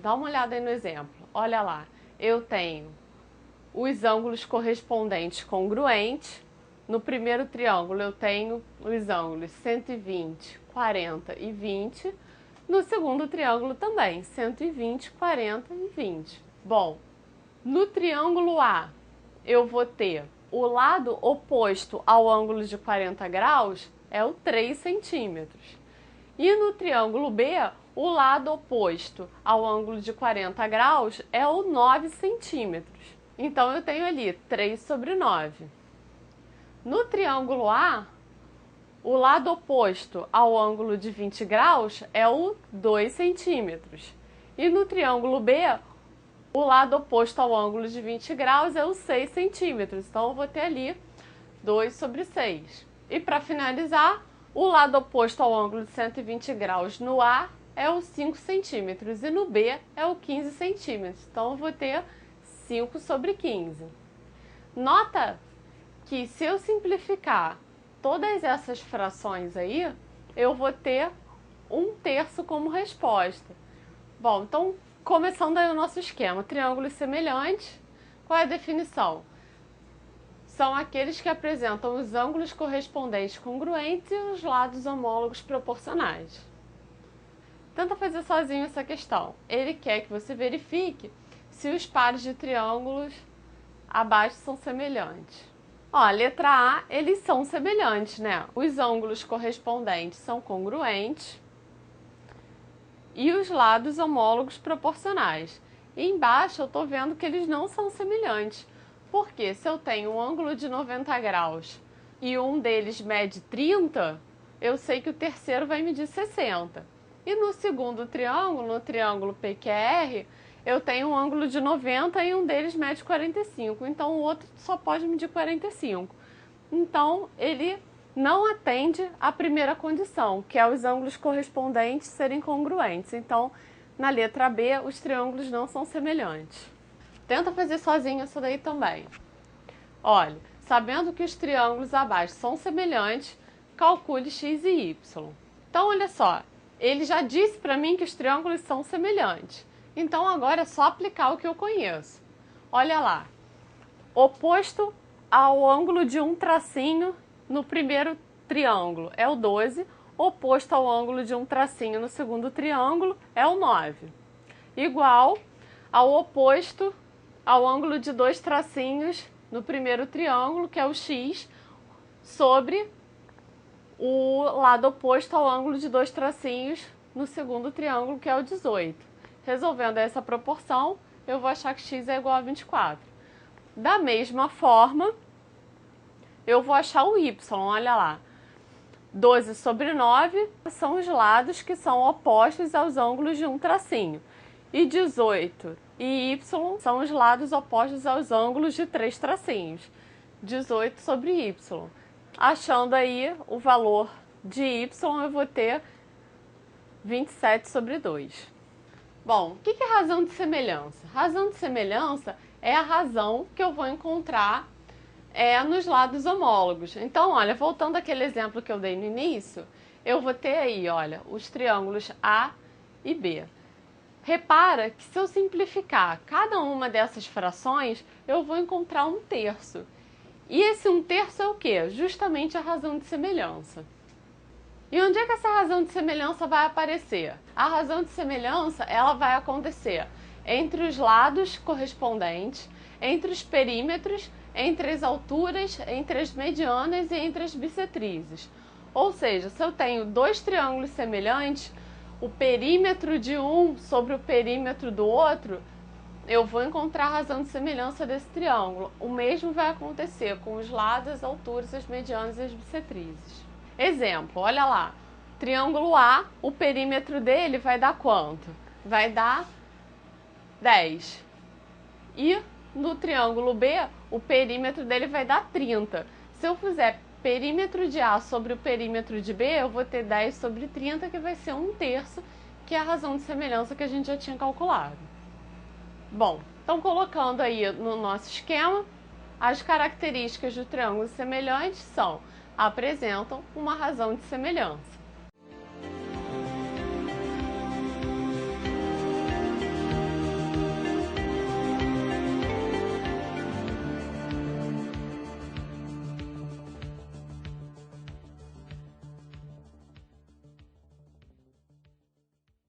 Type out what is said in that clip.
dá uma olhada aí no exemplo. Olha lá, eu tenho os ângulos correspondentes congruentes. No primeiro triângulo eu tenho os ângulos 120, 40 e 20. No segundo triângulo também, 120, 40 e 20. Bom, no triângulo A eu vou ter o lado oposto ao ângulo de 40 graus é o 3 centímetros. E no triângulo B, o lado oposto ao ângulo de 40 graus é o 9 centímetros. Então eu tenho ali 3 sobre 9. No triângulo A, o lado oposto ao ângulo de 20 graus é o 2 centímetros. E no triângulo B, o lado oposto ao ângulo de 20 graus é o 6 centímetros. Então eu vou ter ali 2 sobre 6. E para finalizar, o lado oposto ao ângulo de 120 graus no A é o 5 centímetros e no B é o 15 centímetros. Então eu vou ter 5 sobre 15. Nota que se eu simplificar todas essas frações aí, eu vou ter 1/3 como resposta. Bom, então começando aí o nosso esquema, triângulos semelhantes, qual é a definição? São aqueles que apresentam os ângulos correspondentes congruentes e os lados homólogos proporcionais. Tenta fazer sozinho essa questão. Ele quer que você verifique se os pares de triângulos abaixo são semelhantes. Ó, letra A, eles são semelhantes, né? Os ângulos correspondentes são congruentes e os lados homólogos proporcionais. E embaixo eu estou vendo que eles não são semelhantes. Porque se eu tenho um ângulo de 90 graus e um deles mede 30, eu sei que o terceiro vai medir 60. E no segundo triângulo, no triângulo PQR, eu tenho um ângulo de 90 e um deles mede 45. Então o outro só pode medir 45. Então ele não atende à primeira condição, que é os ângulos correspondentes serem congruentes. Então, na letra B, os triângulos não são semelhantes. Tenta fazer sozinho isso daí também. Olha, sabendo que os triângulos abaixo são semelhantes, calcule x e y. Então, olha só, ele já disse para mim que os triângulos são semelhantes. Então, agora é só aplicar o que eu conheço. Olha lá, oposto ao ângulo de um tracinho no primeiro triângulo é o 12, oposto ao ângulo de um tracinho no segundo triângulo é o 9. Igual ao oposto ao ângulo de dois tracinhos no primeiro triângulo, que é o x, sobre o lado oposto ao ângulo de dois tracinhos no segundo triângulo, que é o 18. Resolvendo essa proporção, eu vou achar que x é igual a 24. Da mesma forma, eu vou achar o y, olha lá. 12 sobre 9 são os lados que são opostos aos ângulos de um tracinho. E 18 e y são os lados opostos aos ângulos de três tracinhos. 18 sobre y. Achando aí o valor de y, eu vou ter 27 sobre 2. Bom, o que é razão de semelhança? Razão de semelhança é a razão que eu vou encontrar nos lados homólogos. Então, olha, voltando àquele exemplo que eu dei no início, eu vou ter aí, olha, os triângulos A e B. Repara que se eu simplificar cada uma dessas frações, eu vou encontrar 1/3. E esse 1/3 é o quê? Justamente a razão de semelhança. E onde é que essa razão de semelhança vai aparecer? A razão de semelhança, ela vai acontecer entre os lados correspondentes, entre os perímetros, entre as alturas, entre as medianas e entre as bissetrizes. Ou seja, se eu tenho dois triângulos semelhantes, o perímetro de um sobre o perímetro do outro, eu vou encontrar a razão de semelhança desse triângulo. O mesmo vai acontecer com os lados, as alturas, as medianas e as bissetrizes. Exemplo, olha lá, triângulo A, o perímetro dele vai dar quanto? Vai dar 10. E no triângulo B, o perímetro dele vai dar 30. Se eu fizer perímetro de A sobre o perímetro de B, eu vou ter 10 sobre 30, que vai ser 1/3, que é a razão de semelhança que a gente já tinha calculado. Bom, então colocando aí no nosso esquema, as características do triângulo semelhante são: apresentam uma razão de semelhança.